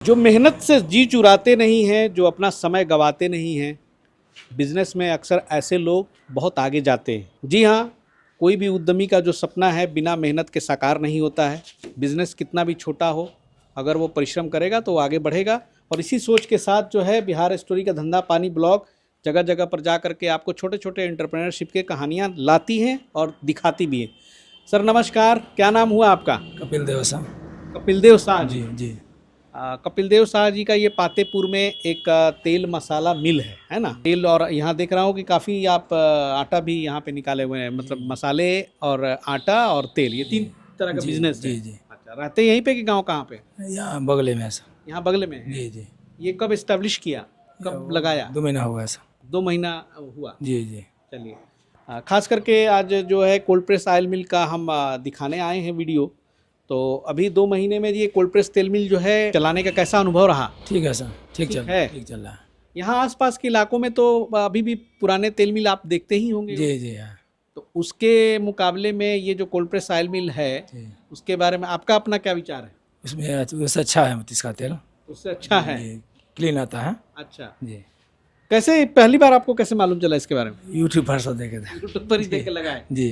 जो मेहनत से जी चुराते नहीं हैं, जो अपना समय गंवाते नहीं हैं, बिजनेस में अक्सर ऐसे लोग बहुत आगे जाते हैं। जी हाँ, कोई भी उद्यमी का जो सपना है बिना मेहनत के साकार नहीं होता है। बिजनेस कितना भी छोटा हो, अगर वो परिश्रम करेगा तो वो आगे बढ़ेगा। और इसी सोच के साथ जो है बिहार स्टोरी का धंधा पानी ब्लॉग जगह जगह पर जा करके आपको छोटे छोटे एंटरप्रेन्योरशिप के कहानियाँ लाती हैं और दिखाती भी हैं। सर नमस्कार, क्या नाम हुआ आपका? कपिल देव साहब। कपिल देव शाह जी जी। कपिल देव शाह जी का ये पातेपुर में एक तेल मसाला मिल है ना? तेल, और यहाँ देख रहा हूँ कि काफ़ी आप आटा भी यहाँ पे निकाले हुए हैं, मतलब मसाले और आटा और तेल, ये तीन तरह का बिजनेस है। जी जी। अच्छा, रहते यहीं पे कि गांव कहाँ पे? यहाँ बगले में है सर। यहाँ बगल में है। जी जी। ये कब इस्टेब्लिश किया, कब लगाया? 2 महीना हुआ है सर। 2 महीना हुआ। जी जी। चलिए, खास करके आज जो है कोल्ड प्रेस ऑयल मिल का हम दिखाने आए हैं वीडियो। तो अभी 2 महीने में ये कोल्ड प्रेस तेल मिल जो है चलाने का कैसा अनुभव रहा? ठीक है सर, ठीक चल रहा है। यहाँ आसपास के इलाकों में तो अभी भी पुराने तेल मिल आप देखते ही होंगे। जी जी हाँ। तो उसके मुकाबले में ये जो कोल्ड प्रेस ऑयल मिल है, उसके बारे में आपका अपना क्या विचार है? उसमें उससे अच्छा है इसका तेल। उससे अच्छा है, क्लीन आता है। अच्छा जी। कैसे, पहली बार आपको कैसे मालूम चला इसके बारे में? यूट्यूब पर से देखे थे। यूट्यूब पर ही देख के लगाए? जी।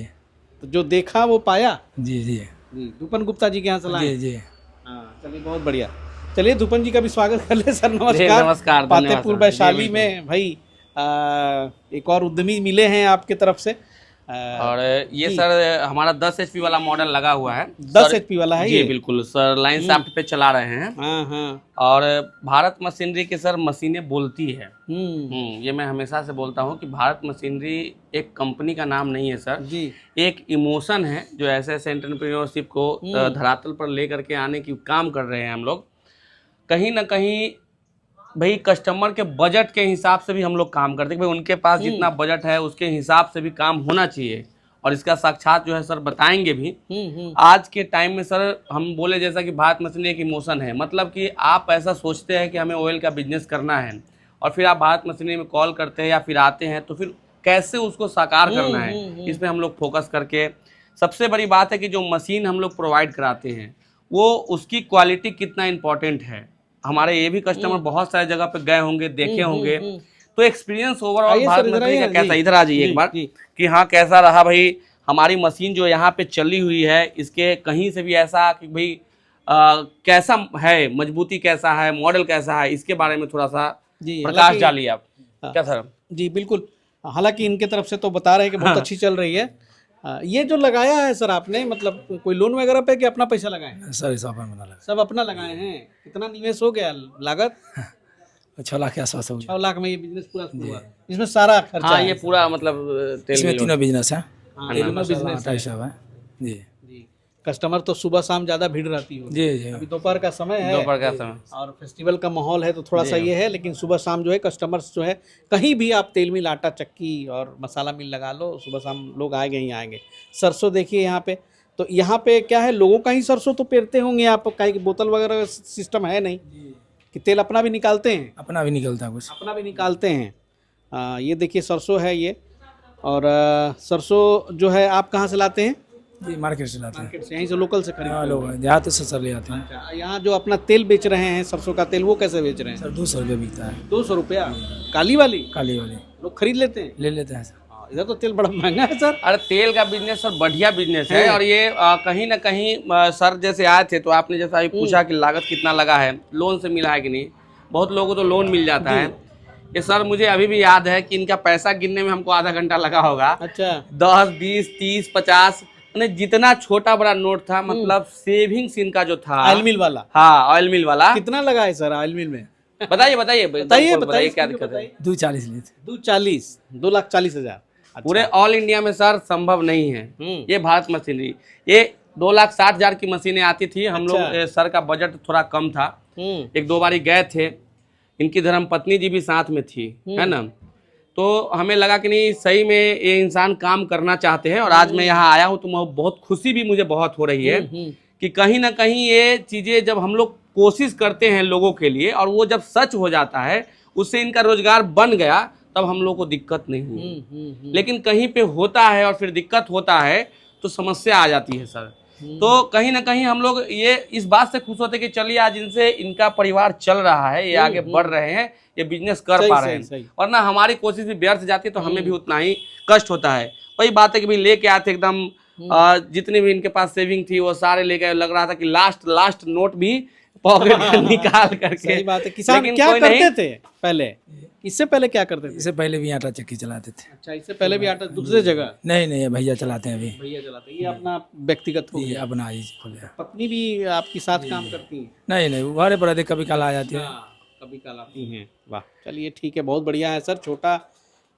तो जो देखा वो पाया? जी जी जी, धूपन गुप्ता जी के यहाँ से लाए? जी जी। हाँ, चलिए बहुत बढ़िया। चलिए धूपन जी का भी स्वागत कर ले सर। नमस्कार। नमस्कार, पातेपुर वैशाली में भाई एक और उद्यमी मिले हैं आपके तरफ से। और ये सर हमारा 10 HP वाला मॉडल लगा हुआ है। 10 HP वाला है जी ये? बिल्कुल सर, लाइन शाफ्ट पे चला रहे हैं। हाँ हाँ। और भारत मशीनरी के सर मशीनें बोलती है। हम्म, ये मैं हमेशा से बोलता हूँ कि भारत मशीनरी एक कंपनी का नाम नहीं है सर जी। एक इमोशन है जो ऐसे ऐसे एंटरप्रेन्योरशिप को धरातल पर लेकर के आने की काम कर रहे हैं हम लोग। कहीं ना कहीं भाई कस्टमर के बजट के हिसाब से भी हम लोग काम करते हैं। भाई उनके पास जितना बजट है उसके हिसाब से भी काम होना चाहिए, और इसका साक्षात जो है सर बताएंगे भी। आज के टाइम में सर हम बोले जैसा कि भारत मशीनरी एक इमोशन है, मतलब कि आप ऐसा सोचते हैं कि हमें ऑयल का बिजनेस करना है और फिर आप भारत मशीनरी में कॉल करते हैं या फिर आते हैं, तो फिर कैसे उसको साकार करना है, इसमें हम लोग फोकस करके। सबसे बड़ी बात है कि जो मशीन हम लोग प्रोवाइड कराते हैं वो उसकी क्वालिटी कितना इम्पोर्टेंट है। हमारे ये भी कस्टमर बहुत सारे जगह पे गए होंगे, देखे होंगे, तो एक्सपीरियंस ओवरऑल भारत मशीनरी का कैसा, इधर आ जाइए एक बार कि हाँ कैसा रहा भाई हमारी मशीन जो यहाँ पे चली हुई है, इसके कहीं से भी ऐसा कि भाई कैसा है, मजबूती कैसा है, मॉडल कैसा है, इसके बारे में थोड़ा सा प्रकाश डालिए आप। क्या सर? जी बिल्कुल। हालांकि इनके तरफ से तो बता रहे हैं कि बहुत अच्छी चल रही है। ये जो लगाया है सर आपने, मतलब कोई लोन वगैरह पे कि अपना पैसा लगाए हैं? सर सब अपना लगाए हैं। कितना निवेश हो गया, लागत? 6 लाख के आसपास हो 6 लाख में ये बिजनेस पूरा शुरू हुआ। इसमें सारा खर्चा हाँ, है? ये पूरा मतलब इसमें तीनों बिजनेस है। बिजनेस है। जी जी। कस्टमर तो सुबह शाम ज़्यादा भीड़ रहती हो? जी जी। अभी दोपहर का समय है, दोपहर का समय और फेस्टिवल का माहौल है तो थोड़ा सा ये है, लेकिन सुबह शाम जो है कस्टमर्स जो है कहीं भी आप तेल मिल, आटा चक्की और मसाला मिल लगा लो, सुबह शाम लोग आएंगे ही आएंगे। सरसों देखिए यहाँ पे, तो यहाँ पे क्या है, लोगों का ही सरसों तो पेरते होंगे आप, कहीं की बोतल वगैरह सिस्टम है नहीं कि तेल अपना भी निकालते हैं? अपना भी निकलता है, कुछ अपना भी निकालते हैं। ये देखिए सरसों है ये, और सरसों जो है आप कहाँ से लाते हैं? जी मार्केट से लाते हैं। मार्केट से, यहीं से लोकल से खरीदते हैं? लोग यहाँ तो सर ले आते हैं। अच्छा, यहाँ जो अपना तेल बेच रहे हैं, सरसों का तेल, वो कैसे बेच रहे हैं? सर 200 रुपये बिकता है। 200 रुपया? काली वाली लोग खरीद लेते हैं? ले लेते हैं सर। इधर तो तेल बड़ा महंगा है सर। अरे तेल का बिजनेस सर बढ़िया बिजनेस है, और ये कहीं ना कहीं सर जैसे आए थे तो आपने जैसा अभी पूछा कि लागत कितना लगा है, लोन से मिला है कि नहीं। बहुत लोगों को तो लोन मिल जाता है। ये सर मुझे अभी भी याद है कि इनका पैसा गिनने में हमको आधा घंटा लगा होगा। अच्छा। 10, 20, 30, 50, जितना छोटा बड़ा नोट था, मतलब सेविंग्स इनका जो था। ऑयल मिल वाला? हाँ, ऑयल मिल वाला। कितना लगा है सर ऑयल मिल में? बताइए क्या दिक्कत है? 240 लेते। 240, 2,40,000? पूरे ऑल इंडिया में सर संभव नहीं है। ये भारत मशीनरी, ये 2,60,000 की मशीनें आती थी। हम लोग सर का बजट थोड़ा कम था, 1-2 बारी गए थे, इनकी धर्मपत्नी जी भी साथ में थी, है ना। तो हमें लगा कि नहीं सही में ये इंसान काम करना चाहते हैं, और आज मैं यहाँ आया हूँ तो बहुत खुशी भी मुझे बहुत हो रही है कि कहीं ना कहीं ये चीज़ें जब हम लोग कोशिश करते हैं लोगों के लिए, और वो जब सच हो जाता है, उससे इनका रोजगार बन गया, तब हम लोग को दिक्कत नहीं हुई। लेकिन कहीं पे होता है और फिर दिक्कत होता है तो समस्या आ जाती है सर। तो कहीं ना कहीं हम लोग ये इस बात से खुश होते हैं कि चलिए आज इनसे इनका परिवार चल रहा है, ये आगे बढ़ रहे हैं, ये बिजनेस कर पा रहे हैं, वरना हमारी कोशिश भी व्यर्थ जाती है तो हमें भी उतना ही कष्ट होता है। वही बात है कि भाई लेके आते एकदम जितनी भी इनके पास सेविंग थी वो सारे लेके, लग रहा था कि लास्ट नोट भी पॉकेट में निकाल करके। सही बात है। किसान क्या करते थे पहले, इससे पहले क्या करते थे? इससे पहले भी आटा चक्की चलाते थे। अच्छा, इससे पहले भी आटा दूसरे जगह? नहीं, ये भैया चलाते हैं अभी। भैया चलाते हैं, ये अपना व्यक्तिगत हो ये गया। अपना ही खोले। पत्नी भी आपके साथ काम करती है? नहीं, वो घरे पर रहते, कभी कल आ जाती है। कभी कल आती हैं। वाह, चलिए ठीक है, बहुत बढ़िया है सर। छोटा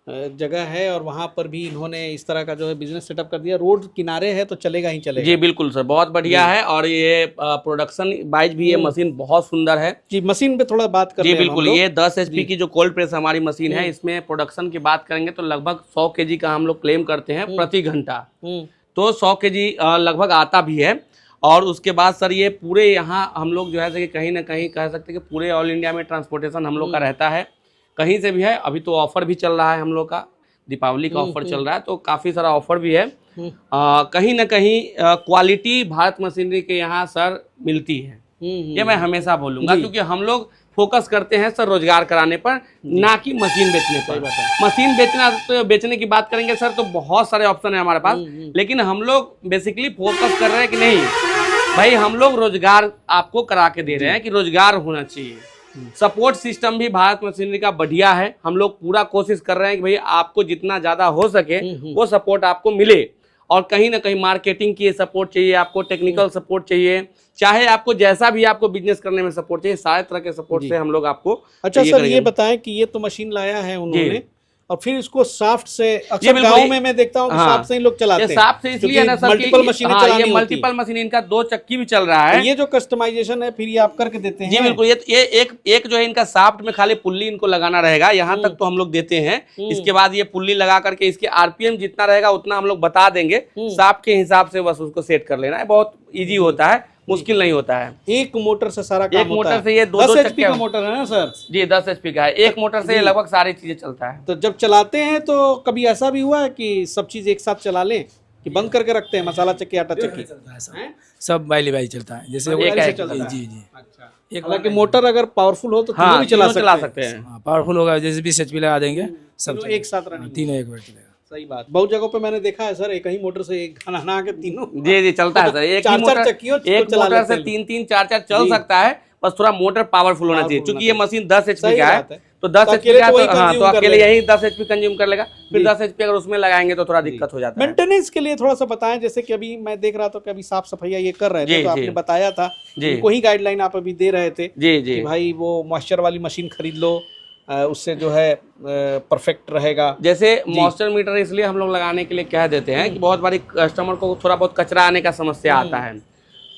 जगह है और वहाँ पर भी इन्होंने इस तरह का जो है बिजनेस सेटअप कर दिया। रोड किनारे है तो चलेगा ही चलेगा। जी बिल्कुल सर, बहुत बढ़िया है। और ये प्रोडक्शन वाइज भी ये मशीन बहुत सुंदर है। जी, मशीन पे थोड़ा बात कर जी बिल्कुल, ये 10 HP की जो कोल्ड प्रेस हमारी मशीन है, इसमें प्रोडक्शन की बात करेंगे तो लगभग 100 kg का हम लोग क्लेम करते हैं प्रति घंटा। तो 100 kg लगभग आता भी है। और उसके बाद सर ये पूरे यहाँ हम लोग जो है कि कहीं ना कहीं कह सकते हैं कि पूरे ऑल इंडिया में ट्रांसपोर्टेशन हम लोग का रहता है, कहीं से भी है। अभी तो ऑफर भी चल रहा है हम लोग का, दीपावली का ऑफर चल रहा है, तो काफ़ी सारा ऑफर भी है। कहीं ना कहीं क्वालिटी भारत मशीनरी के यहाँ सर मिलती है, ये मैं हमेशा बोलूँगा, क्योंकि हम लोग फोकस करते हैं सर रोजगार कराने पर, ना कि मशीन बेचने पर। मशीन बेचने की बात करेंगे सर तो बहुत सारे ऑप्शन है हमारे पास, लेकिन हम लोग बेसिकली फोकस कर रहे हैं कि नहीं भाई, हम लोग रोजगार आपको करा के दे रहे हैं कि रोजगार होना चाहिए। सपोर्ट सिस्टम भी भारत मशीनरी का बढ़िया है। हम लोग पूरा कोशिश कर रहे हैं कि भाई आपको जितना ज्यादा हो सके वो सपोर्ट आपको मिले। और कहीं ना कहीं मार्केटिंग की सपोर्ट चाहिए आपको, टेक्निकल सपोर्ट चाहिए, चाहे आपको जैसा भी आपको बिजनेस करने में सपोर्ट चाहिए, सारे तरह के सपोर्ट से हम लोग आपको। अच्छा सर, ये बताएं कि ये तो मशीन लाया है उन्होंने, और फिर इसको साफ्ट से, अक्सर गांव में मैं देखता हूँ कि साफ्ट से ही लोग चलाते हैं। साफ्ट से इसलिए ना सर, मल्टीपल मशीनें चलानी होती हैं। मल्टीपल मशीन, इनका 2 चक्की भी चल रहा है। ये जो कस्टमाइजेशन है फिर ये आप करके देते हैं? जी बिल्कुल, ये एक जो है इनका साफ्ट में खाली पुल्ली इनको लगाना रहेगा, यहाँ तक तो हम लोग देते हैं। इसके बाद ये पुल्ली लगा करके इसके RPM जितना रहेगा उतना हम लोग बता देंगे, साफ्ट के हिसाब से बस उसको सेट कर लेना है। बहुत ईजी होता है, मुश्किल नहीं होता है। एक मोटर से सारा काम होता है। एक मोटर से ये 2 HP का मोटर है ना सर? जी, 10 HP का है। एक मोटर से ये लगभग सारी चीजें चलता है। तो जब चलाते हैं तो कभी ऐसा भी हुआ है कि सब चीज एक साथ चला लें, कि बंद करके रखते हैं मसाला चक्की, आटा चक्की? सब बाई चलता है, जैसे जी। अच्छा, हालांकि मोटर अगर पावरफुल हो तो तीनों भी चला सकते हैं। पावरफुल होगा, जैसे 20 HP लगा देंगे, सब एक साथ रनिंग, तीनों एक बार चलेगा। सही बात। बहुत जगहों पे मैंने देखा है सर, एक ही मोटर से एक खाना बना के तीनों। जी चलता है सर, एक मोटर से 3-3 4-4 चल सकता है, बस थोड़ा मोटर पावरफुल होना चाहिए। क्योंकि ये मशीन 10 HP का है, तो 10 HP का तो अकेले यही 10 HP कंज्यूम कर लेगा। फिर 10 HP अगर उसमें लगाएंगे तो थोड़ा दिक्कत हो जाता है। मेंटेनेंस के लिए थोड़ा सा बताएं, जैसे कि अभी मैं देख रहा था कि अभी साफ सफाई ये कर रहे थे, तो आपने बताया था, इनको ही गाइडलाइन आप अभी दे रहे थे कि भाई वो मॉइस्चर वाली मशीन खरीद लो, उससे जो है परफेक्ट रहेगा। जैसे मॉइस्चर मीटर इसलिए हम लोग लगाने के लिए कह देते हैं कि बहुत बारी कस्टमर को थोड़ा बहुत कचरा आने का समस्या आता है।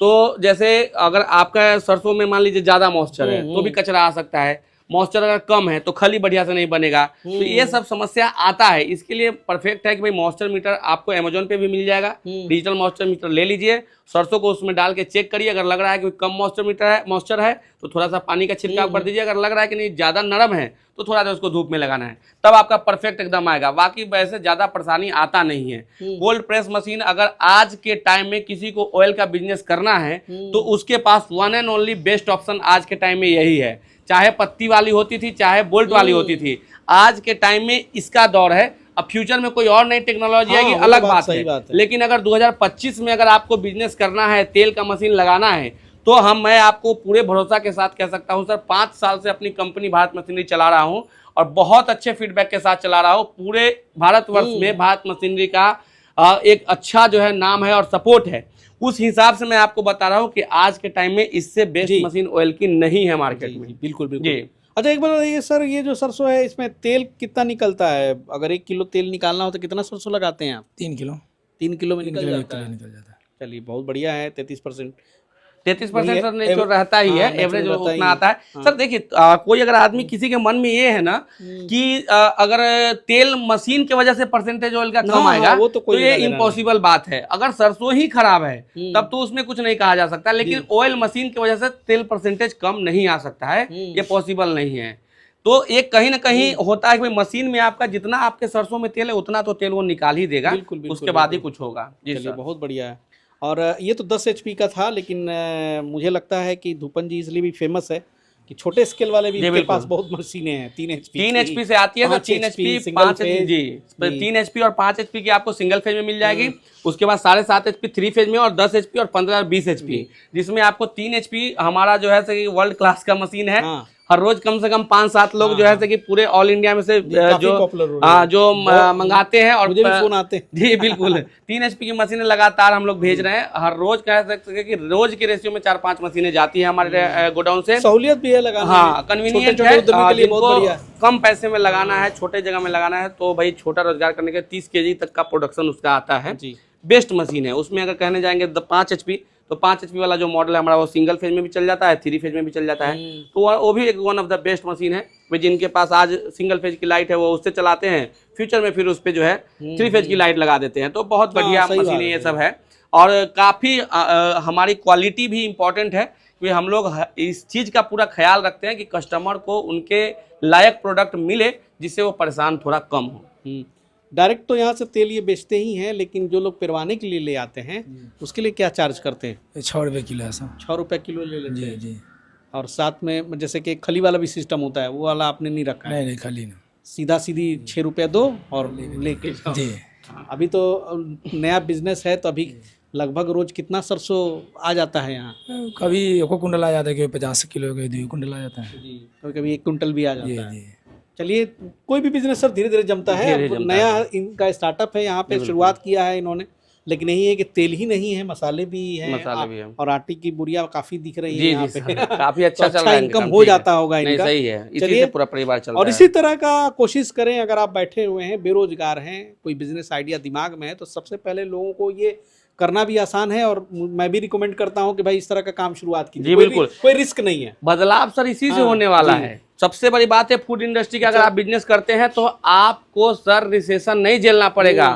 तो जैसे अगर आपका सरसों में मान लीजिए ज्यादा मॉइस्चर है तो भी कचरा आ सकता है, मॉइस्चर अगर कम है तो खली बढ़िया से नहीं बनेगा, तो ये सब समस्या आता है। इसके लिए परफेक्ट है कि भाई मॉइस्चर मीटर आपको अमेजोन पे भी मिल जाएगा, डिजिटल मॉइस्चर मीटर ले लीजिए, सरसों को उसमें डाल के चेक करिए। अगर लग रहा है कि कम मॉइस्चर है तो थोड़ा सा पानी का छिड़काव कर दीजिए। अगर लग रहा है कि नहीं ज्यादा नरम है तो थोड़ा देर उसको धूप में लगाना है, तब आपका परफेक्ट एकदम आएगा। बाकी वैसे ज्यादा परेशानी आता नहीं है। कोल्ड प्रेस मशीन अगर आज के टाइम में किसी को ऑयल का बिजनेस करना है तो उसके पास one and only best option आज के टाइम में यही है। चाहे पत्ती वाली होती थी, चाहे बोल्ट वाली होती थी, आज के टाइम में इसका दौर है। अब फ्यूचर में कोई और नई टेक्नोलॉजी आएगी, अलग बात है। लेकिन अगर 2025 में अगर आपको बिजनेस करना है, तेल का मशीन लगाना है, तो मैं आपको पूरे भरोसा के साथ कह सकता हूं सर, 5 साल से अपनी कंपनी भारत मशीनरी चला रहा हूं और बहुत अच्छे फीडबैक के साथ चला रहा हूं। पूरे भारतवर्ष में भारत मशीनरी का एक अच्छा जो है नाम है और सपोर्ट है। उस हिसाब से मैं आपको बता रहा हूं कि आज के टाइम में इससे बेस्ट मशीन ऑयल की नहीं है मार्केट में। बिल्कुल बिल्कुल। अच्छा, एक बात बताइए सर, ये जो सरसों है इसमें तेल कितना निकलता है? अगर 1 किलो तेल निकालना हो तो कितना सरसों लगाते हैं आप? 3 किलो। 3 किलो में निकल जाता है। चलिए बहुत बढ़िया है। 33% 33% सर नेचुरल रहता ही है, एवरेज उतना आता है। सर देखिए, कोई अगर आदमी किसी के मन में ये है ना कि अगर तेल मशीन की वजह से परसेंटेज ऑयल का कम आएगा तो ये इम्पॉसिबल बात है। अगर सरसों ही खराब है तब तो उसमें कुछ नहीं कहा जा सकता, लेकिन ऑयल मशीन की वजह से तेल परसेंटेज कम नहीं आ सकता है, ये पॉसिबल नहीं है। तो एक कहीं ना कहीं होता है कि मशीन में आपका जितना आपके सरसों में तेल है उतना तो तेल वो निकाल ही देगा, उसके बाद ही कुछ होगा। जी सर, बहुत बढ़िया है। और ये तो 10 HP का था, लेकिन मुझे लगता है कि धूपन जी इसलिए भी फेमस है कि छोटे स्केल वाले भी इनके पास बहुत मशीनें हैं। 3 HP से आती है, तो 3 HP 5 HP जी 3 HP और 5 HP की आपको सिंगल फेज में मिल जाएगी। उसके बाद 7.5 HP 3 फेज में, और 10 HP और 15 और 20 HP, जिसमें आपको 3 HP हमारा जो है वर्ल्ड क्लास का मशीन है। हर रोज कम से कम 5-7 लोग जो है कि पूरे ऑल इंडिया में से जो मंगाते हैं, और मुझे भी फोन आते हैं। जी बिल्कुल 3 HP की मशीनें लगातार हम लोग भेज रहे हैं। हर रोज कह सकते हैं कि रोज के रेशियो में 4-5 मशीनें जाती है हमारे गोडाउन से। सहूलियत भी है लगाने में। हाँ, कन्वीनियंट है, जिनको कम पैसे में लगाना है, छोटे जगह में लगाना है, तो भाई छोटा रोजगार करने के 30 kg तक का प्रोडक्शन उसका आता है। बेस्ट मशीन है। उसमें अगर कहने जाएंगे 5 HP, तो 5 HP वाला जो मॉडल है हमारा, वो सिंगल फेज में भी चल जाता है, 3 फेज में भी चल जाता है। तो वो भी एक one of the best machine है। वे जिनके पास आज सिंगल फेज की लाइट है वो उससे चलाते हैं, फ्यूचर में फिर उस पे जो है 3 फेज की लाइट लगा देते हैं। तो बहुत बढ़िया मशीन ये सब है, और काफ़ी हमारी क्वालिटी भी इम्पोर्टेंट है कि हम लोग इस चीज़ का पूरा ख्याल रखते हैं कि कस्टमर को उनके लायक प्रोडक्ट मिले, जिससे वो परेशान थोड़ा कम हो। डायरेक्ट तो यहाँ से तेल ये बेचते ही हैं, लेकिन जो लोग पिरवाने के लिए ले आते हैं उसके लिए क्या चार्ज करते हैं? 6 रुपये किलो है सब। 6 रुपये किलो ले लेते हैं जी। और साथ में जैसे कि खली वाला भी सिस्टम होता है, वो वाला आपने नहीं रखा है? नहीं, खली नहीं, सीधा सीधी 6 रुपये दो और लेके जाओ। जी। अभी तो नया बिजनेस है, तो अभी लगभग रोज कितना सरसों आ जाता है यहाँ? कभी 1 कुंटल आ जाता है, कभी 50 किलो, कभी 2 कुंटल आ जाता है। जी, कभी कभी 1 कुंटल भी आ जाता है। जी। चलिए, कोई भी बिजनेस सर धीरे धीरे जमता है। नया इनका स्टार्टअप है, यहाँ पे शुरुआत किया है इन्होंने, लेकिन यही है कि तेल ही नहीं है, मसाले भी हैं, और आटे की बुरिया काफी दिख रही है यहाँ पे। काफी अच्छा चल रहा है, इनकम हो जाता होगा इनका। सही है, इसी से पूरा परिवार चल रहा है। और इसी तरह का कोशिश करें, अगर आप बैठे हुए हैं, बेरोजगार हैं, कोई बिजनेस आइडिया दिमाग में है, तो सबसे पहले लोगों को ये करना भी आसान है, और मैं भी रिकमेंड करता हूं कि भाई इस तरह का काम शुरुआत कीजिए। जी बिल्कुल, कोई रिस्क नहीं है। बदलाव सर इसी से होने वाला है। सबसे बड़ी बात है फूड इंडस्ट्री का, अगर आप बिजनेस करते हैं तो आपको सर रिसेशन नहीं झेलना पड़ेगा।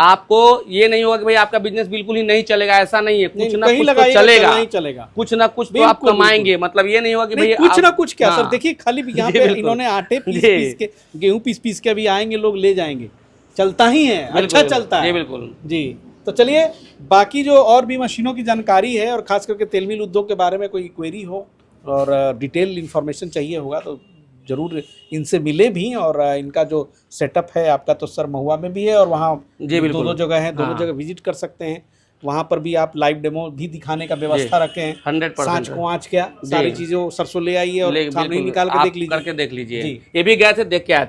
आपको ये नहीं होगा कि भाई आपका बिजनेस बिल्कुल ही नहीं चलेगा, ऐसा नहीं है। कुछ ना कुछ तो चलेगा, कुछ ना कुछ तो आप कमाएंगे। मतलब ये नहीं होगा कि भाई कुछ ना कुछ क्या सर। देखिए, खाली यहाँ पे इन्होंने आटे पीस के, गेहूं पीस के अभी आएंगे लोग, ले जाएंगे, चलता ही है, अच्छा चलता है। बिल्कुल जी। तो चलिए, बाकी जो और भी मशीनों की जानकारी है, और खास करके तेल मिल उद्योग के बारे में कोई क्वेरी हो और डिटेल इन्फॉर्मेशन चाहिए होगा, तो ज़रूर इनसे मिले भी। और इनका जो सेटअप है आपका, तो सर महुआ में भी है, और वहाँ दो जगह है, दोनों जगह विजिट कर सकते हैं। वहाँ पर भी आप लाइव डेमो भी दिखाने का व्यवस्था रखे हैं। 100% सांच को आँच क्या सारी चीज़ें सरसों ले आइए और सामने निकाल के देख लीजिए। ये भी गए थे, देख के आए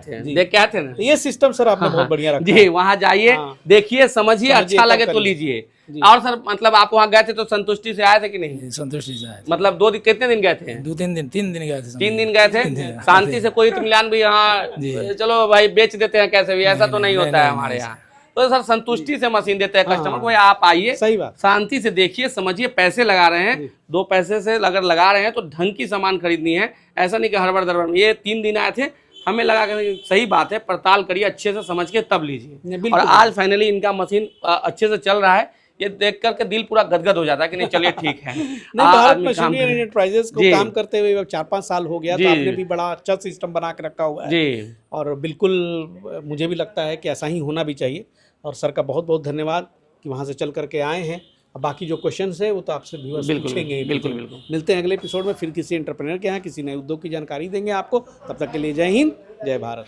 थे ना। ये सिस्टम सर आपने बहुत बढ़िया रखा जी। वहाँ जाइए, देखिए, समझिए, अच्छा लगे तो लीजिए। और सर मतलब आप वहाँ गए थे तो संतुष्टि से आए थे कि नहीं? संतुष्टि से आए थे। मतलब कितने दिन गए थे? 2-3 दिन, 3 दिन गए थे। 3 दिन गए थे। शांति से कोई इत्मीनान भी यहाँ चलो भाई बेच देते हैं कैसे भी, ऐसा तो नहीं होता है हमारे यहाँ। तो सर संतुष्टि से मशीन देते हैं कस्टमर को। आप आइए, सही बात, शांति से देखिए, समझिए, पैसे लगा रहे हैं, 2 पैसे से अगर लगा रहे हैं तो ढंग की सामान खरीदनी है। ऐसा नहीं कि हड़बड़ दड़बड़ में। ये 3 दिन आए थे, हमें लगा कि सही बात है, पड़ताल करिए अच्छे से, समझ के तब लीजिए। और आज फाइनली इनका मशीन अच्छे से चल रहा है, ये देख करके दिल पूरा गदगद हो जाता है कि नहीं चलिए ठीक है। भारत मशीनरी एंटरप्राइजेस को काम करते हुए 4-5 साल हो गया, तो आपने भी बड़ा अच्छा सिस्टम बना के रखा हुआ है जी। और बिल्कुल मुझे भी लगता है कि ऐसा ही होना भी चाहिए। और सर का बहुत बहुत धन्यवाद कि वहाँ से चल करके आए हैं। बाकी जो क्वेश्चंस है वो तो आपसे व्यूअर्स पूछेंगे। बिल्कुल। मिलते हैं अगले एपिसोड में, फिर किसी एंटरप्रेन्योर के यहाँ किसी नए उद्योग की जानकारी देंगे आपको। तब तक के लिए जय हिंद, जय भारत।